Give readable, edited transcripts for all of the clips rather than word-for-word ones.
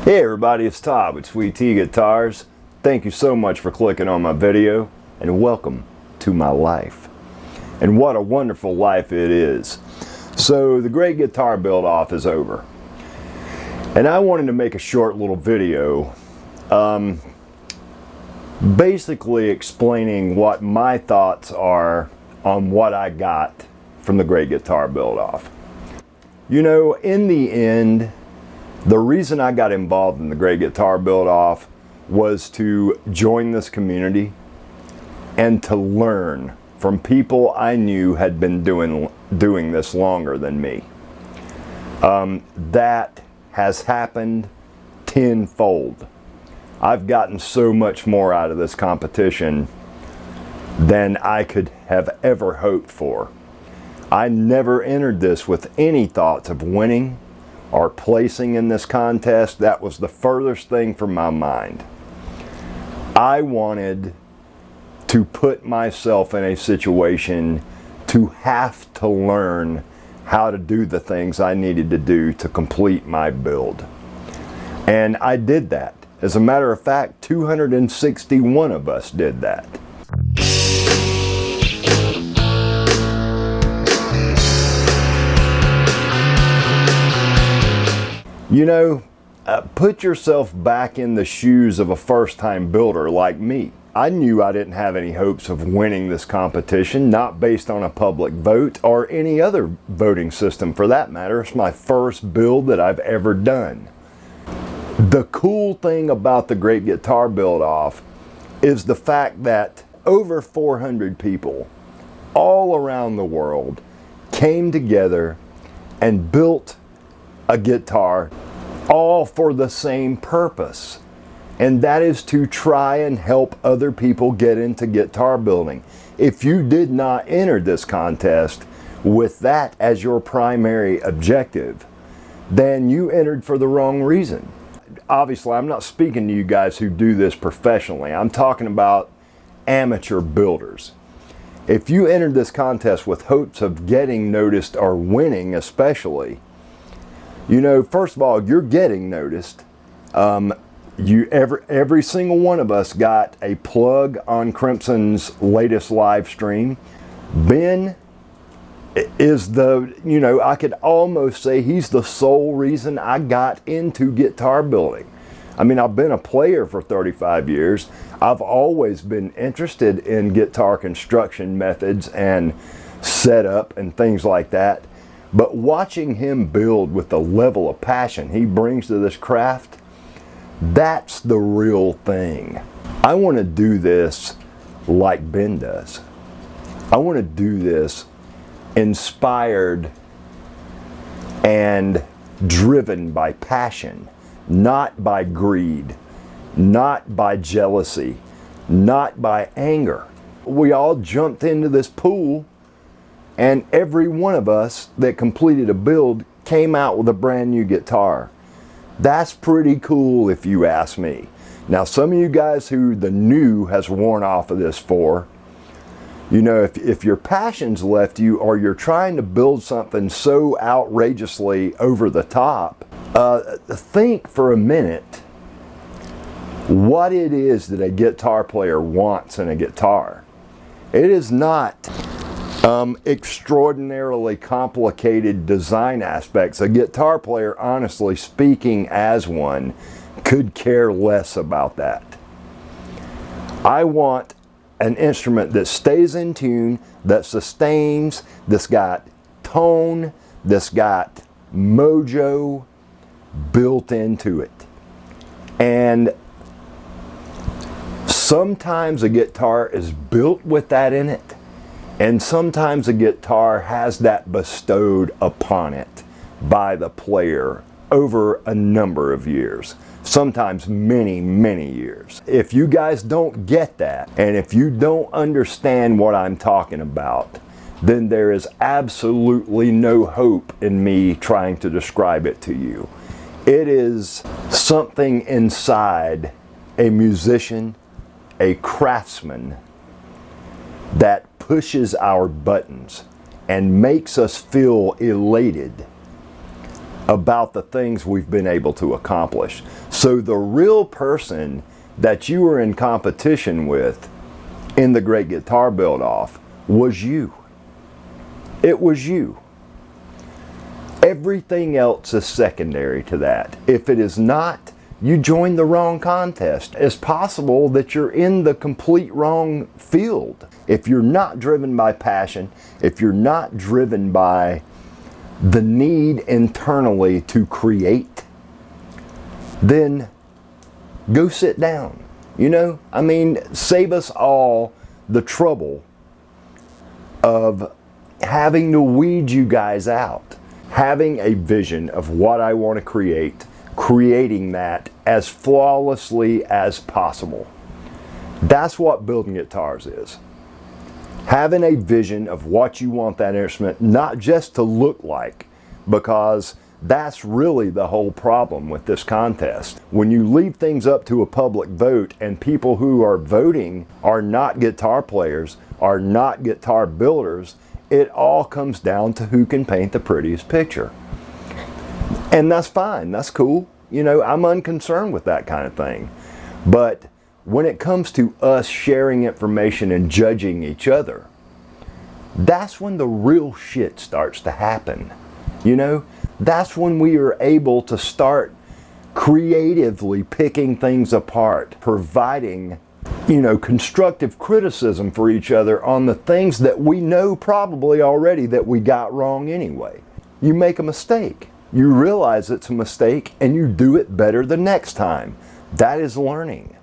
Hey everybody, it's Todd with Sweet Tea Guitars. Thank you so much for clicking on my video and welcome to my life. And what a wonderful life it is. So the great guitar build off is over. And I wanted to make a short little video basically explaining what my thoughts are on what I got from the great guitar build off. You know, in the end, the reason I got involved in the Great Guitar Build Off was to join this community and to learn from people I knew had been doing this longer than me. That has happened tenfold. I've gotten so much more out of this competition than I could have ever hoped for. I never entered this with any thoughts of winning or placing in this contest. That was the furthest thing from my mind. I wanted to put myself in a situation to have to learn how to do the things I needed to do to complete my build. And I did that. As a matter of fact, 261 of us did that. You know, put yourself back in the shoes of a first-time builder like me. I knew I didn't have any hopes of winning this competition, not based on a public vote or any other voting system for that matter. It's my first build that I've ever done. The cool thing about the Great Guitar Build Off is the fact that over 400 people all around the world came together and built a guitar, all for the same purpose, and that is to try and help other people get into guitar building. If you did not enter this contest with that as your primary objective, then you entered for the wrong reason. Obviously, I'm not speaking to you guys who do this professionally. I'm talking about amateur builders. If you entered this contest with hopes of getting noticed or winning especially, you know, first of all, you're getting noticed. Every single one of us got a plug on Crimson's latest live stream. Ben is I could almost say he's the sole reason I got into guitar building. I mean, I've been a player for 35 years. I've always been interested in guitar construction methods and setup and things like that. But watching him build with the level of passion he brings to this craft, that's the real thing. I want to do this like Ben does. I want to do this inspired and driven by passion, not by greed, not by jealousy, not by anger. We all jumped into this pool, and every one of us that completed a build came out with a brand new guitar. That's pretty cool if you ask me. Now, some of you guys who the new has worn off of this for, you know, if your passion's left you or you're trying to build something so outrageously over the top, think for a minute what it is that a guitar player wants in a guitar. It is not extraordinarily complicated design aspects. A guitar player, honestly speaking as one, could care less about that. I want an instrument that stays in tune, that sustains, that's got tone, that's got mojo built into it. And sometimes a guitar is built with that in it, and sometimes a guitar has that bestowed upon it by the player over a number of years, sometimes many, many years. If you guys don't get that, and if you don't understand what I'm talking about, then there is absolutely no hope in me trying to describe it to you. It is something inside a musician, a craftsman, that pushes our buttons and makes us feel elated about the things we've been able to accomplish. So the real person that you were in competition with in the Great Guitar Build-Off was you. It was you. Everything else is secondary to that. If it is not, you joined the wrong contest. It's possible that you're in the complete wrong field. If you're not driven by passion, if you're not driven by the need internally to create, then go sit down. You know, I mean, save us all the trouble of having to weed you guys out. Having a vision of what I want to create, creating that as flawlessly as possible. That's what building guitars is. Having a vision of what you want that instrument not just to look like, because that's really the whole problem with this contest. When you leave things up to a public vote and people who are voting are not guitar players, are not guitar builders, it all comes down to who can paint the prettiest picture. And that's fine, that's cool. You know, I'm unconcerned with that kind of thing. But when it comes to us sharing information and judging each other, that's when the real shit starts to happen. You know, that's when we are able to start creatively picking things apart, providing, you know, constructive criticism for each other on the things that we know probably already that we got wrong anyway. You make a mistake, you realize it's a mistake, and you do it better the next time. That is learning.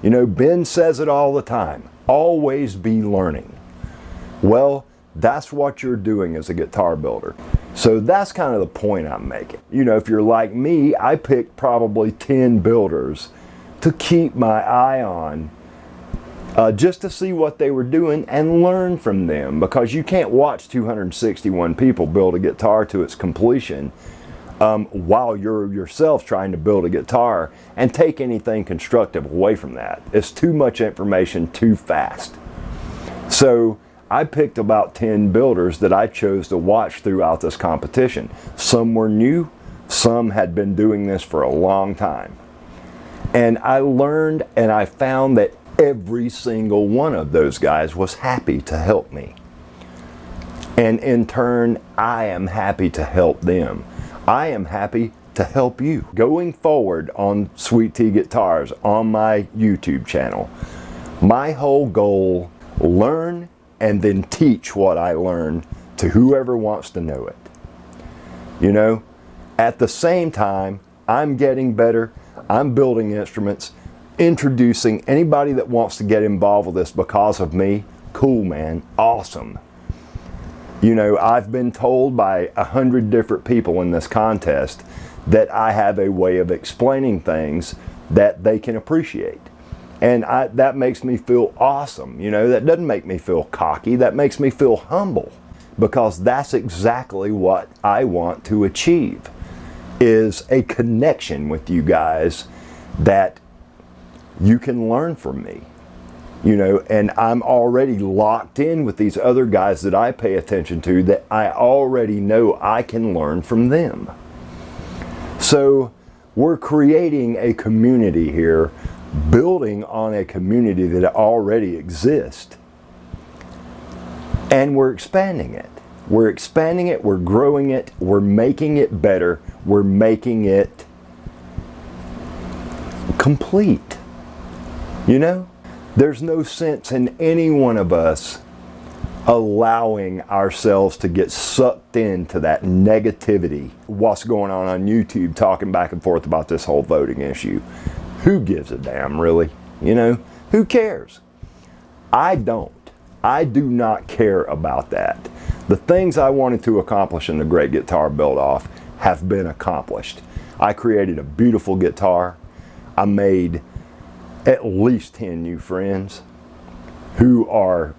You know, Ben says it all the time, always be learning. Well, that's what you're doing as a guitar builder. So that's kind of the point I'm making. You know, if you're like me, I picked probably 10 builders to keep my eye on, just to see what they were doing and learn from them, because you can't watch 261 people build a guitar to its completion while you're yourself trying to build a guitar and take anything constructive away from that. It's too much information too fast. So I picked about 10 builders that I chose to watch throughout this competition. Some were new, some had been doing this for a long time. And I learned and I found that every single one of those guys was happy to help me. And in turn, I am happy to help them. I am happy to help you. Going forward on Sweet Tea Guitars on my YouTube channel, my whole goal, learn and then teach what I learn to whoever wants to know it. You know, at the same time, I'm getting better, I'm building instruments, introducing anybody that wants to get involved with this because of me. Cool, man, awesome. You know, I've been told by 100 different people in this contest that I have a way of explaining things that they can appreciate. And that makes me feel awesome. You know, that doesn't make me feel cocky, that makes me feel humble, because that's exactly what I want to achieve, is a connection with you guys that you can learn from me. You know, and I'm already locked in with these other guys that I pay attention to that I already know I can learn from them. So we're creating a community here, building on a community that already exists. And we're expanding it. We're expanding it, we're growing it, we're making it better, we're making it complete. You know? There's no sense in any one of us allowing ourselves to get sucked into that negativity. What's going on YouTube, talking back and forth about this whole voting issue. Who gives a damn, really? You know, who cares? I don't. I do not care about that. The things I wanted to accomplish in the Great Guitar Build-Off have been accomplished. I created a beautiful guitar. I made at least 10 new friends who are,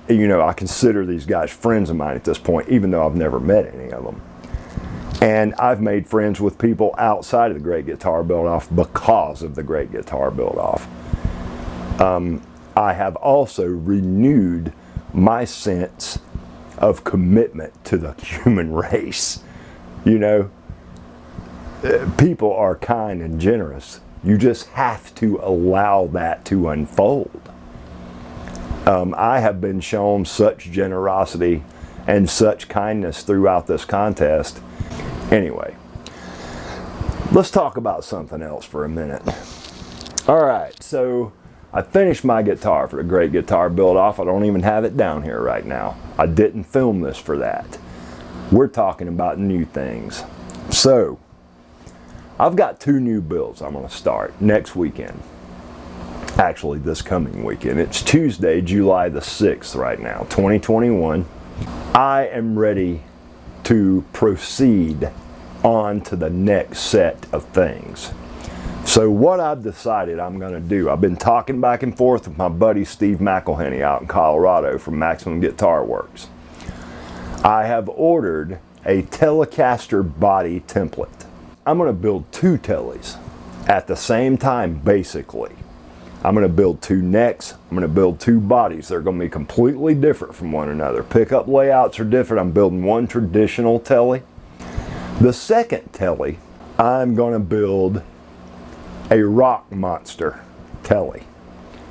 you know, I consider these guys friends of mine at this point, even though I've never met any of them. And I've made friends with people outside of the Great Guitar Build-Off because of the Great Guitar Build-Off. I have also renewed my sense of commitment to the human race. You know, People are kind and generous. You just have to allow that to unfold. I have been shown such generosity and such kindness throughout this contest. Anyway, let's talk about something else for a minute. All right, so I finished my guitar for the Great Guitar Build-Off. I don't even have it down here right now. I didn't film this for that. We're talking about new things. So, I've got 2 new builds I'm going to start next weekend. Actually, this coming weekend. It's Tuesday, July the 6th right now, 2021. I am ready to proceed on to the next set of things. So what I've decided I'm going to do, I've been talking back and forth with my buddy Steve McElhenney out in Colorado from Maximum Guitar Works. I have ordered a Telecaster body template. I'm going to build 2 Tellies at the same time, basically. I'm going to build 2 necks. I'm going to build 2 bodies. They're going to be completely different from one another. Pickup layouts are different. I'm building one traditional Telly. The second Telly, I'm going to build a rock monster Telly.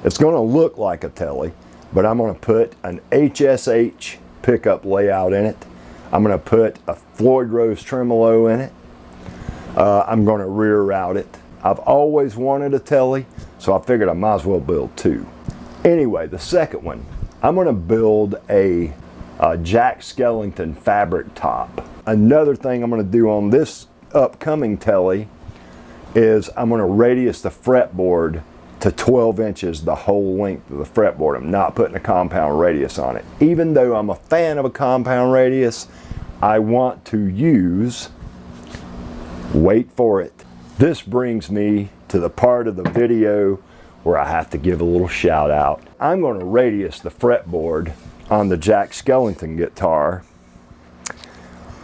It's going to look like a Telly, but I'm going to put an HSH pickup layout in it. I'm going to put a Floyd Rose tremolo in it. I'm going to rear route it. I've always wanted a Telly, so I figured I might as well build 2. Anyway, the second one, I'm going to build a Jack Skellington fabric top. Another thing I'm going to do on this upcoming Telly is I'm going to radius the fretboard to 12 inches the whole length of the fretboard. I'm not putting a compound radius on it. Even though I'm a fan of a compound radius, I want to use, wait for it, this brings me to the part of the video where I have to give a little shout out. I'm going to radius the fretboard on the Jack Skellington guitar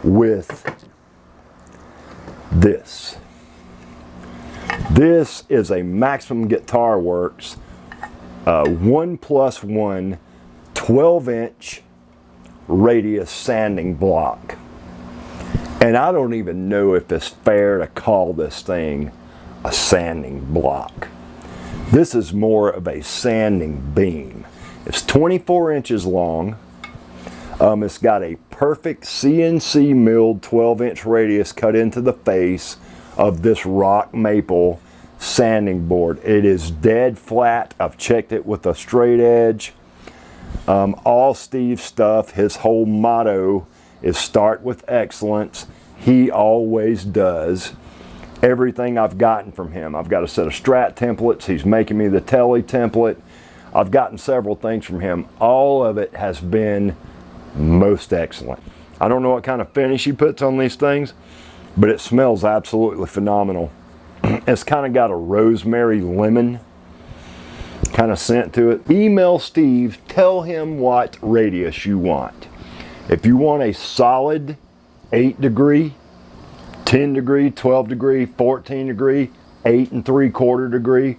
with this. This is a Maximum Guitar Works 1+1 12-inch radius sanding block. And I don't even know if it's fair to call this thing a sanding block. This is more of a sanding beam. It's 24 inches long. It's got a perfect CNC milled 12-inch radius cut into the face of this rock maple sanding board. It is dead flat. I've checked it with a straight edge. All Steve stuff. His whole motto is start with excellence. He always does. Everything I've gotten from him. I've got a set of Strat templates. He's making me the Telly template. I've gotten several things from him. All of it has been most excellent. I don't know what kind of finish he puts on these things, but it smells absolutely phenomenal. It's kind of got a rosemary lemon kind of scent to it. Email Steve, tell him what radius you want. If you want a solid 8 degree, 10 degree, 12 degree, 14 degree, 8 3/4 degree,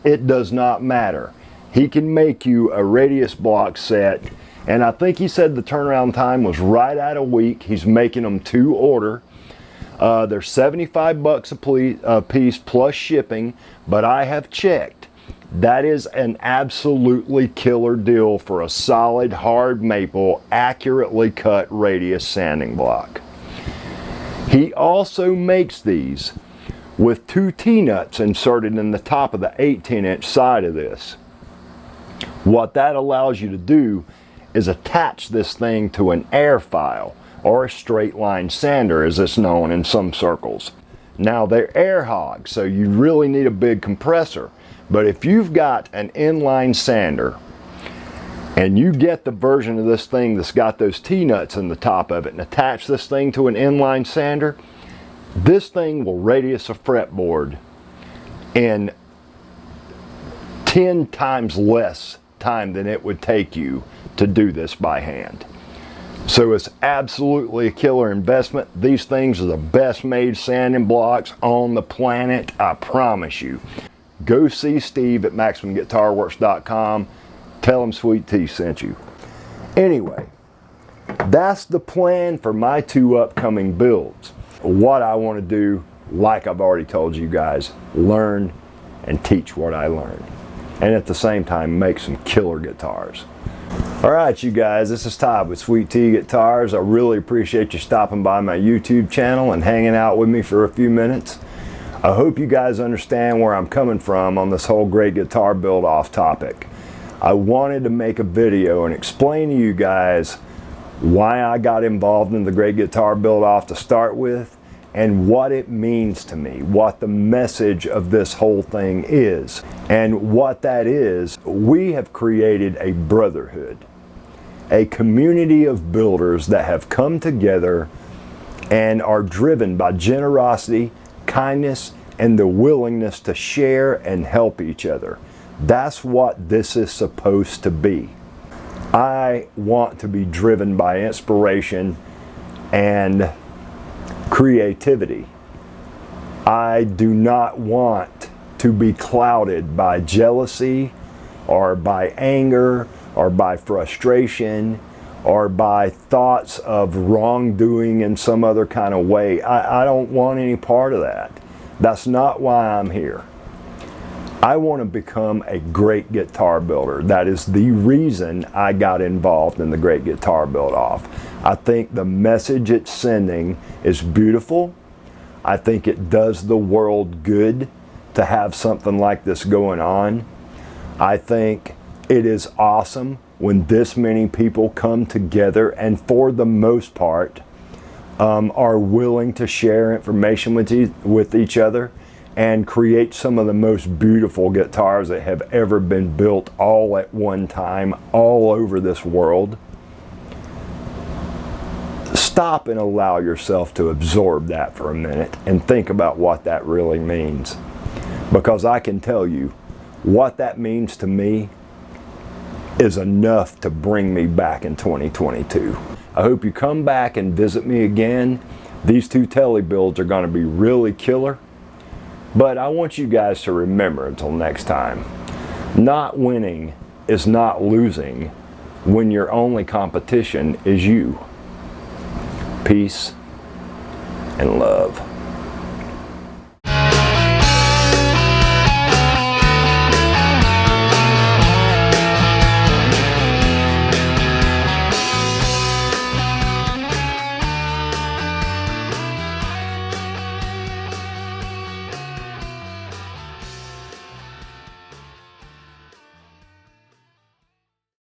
it does not matter. He can make you a radius block set, and I think he said the turnaround time was right at a week. He's making them to order. They're $75 a piece plus shipping, but I have checked. That is an absolutely killer deal for a solid hard maple, accurately cut radius sanding block. He also makes these with 2 T-nuts inserted in the top of the 18-inch side of this. What that allows you to do is attach this thing to an air file, or a straight line sander as it's known in some circles. Now they're air hogs, so you really need a big compressor. But if you've got an inline sander and you get the version of this thing that's got those T-nuts in the top of it and attach this thing to an inline sander, this thing will radius a fretboard in 10 times less time than it would take you to do this by hand. So it's absolutely a killer investment. These things are the best made sanding blocks on the planet, I promise you. Go see Steve at MaximumGuitarWorks.com. Tell him Sweet Tea sent you. Anyway, that's the plan for my 2 upcoming builds. What I want to do like I've already told you guys, learn and teach what I learned. And at the same time, make some killer guitars. All right, you guys, this is Todd with Sweet Tea Guitars. I really appreciate you stopping by my YouTube channel and hanging out with me for a few minutes. I hope you guys understand where I'm coming from on this whole great guitar build off topic. I wanted to make a video and explain to you guys why I got involved in the great guitar build off to start with, and what it means to me, what the message of this whole thing is. And what that is, we have created a brotherhood, a community of builders that have come together and are driven by generosity, kindness, and the willingness to share and help each other. That's what this is supposed to be. I want to be driven by inspiration and creativity. I do not want to be clouded by jealousy or by anger or by frustration or by thoughts of wrongdoing in some other kind of way. I don't want any part of that. That's not why I'm here. I want to become a great guitar builder. That is the reason I got involved in the Great Guitar Build Off. I think the message it's sending is beautiful. I think it does the world good to have something like this going on. I think it is awesome when this many people come together and for the most part are willing to share information with each other and create some of the most beautiful guitars that have ever been built all at one time, all over this world. Stop and allow yourself to absorb that for a minute and think about what that really means. Because I can tell you, what that means to me is enough to bring me back in 2022. I hope you come back and visit me again. These two tele builds are going to be really killer. But I want you guys to remember until next time, not winning is not losing when your only competition is you. Peace and love.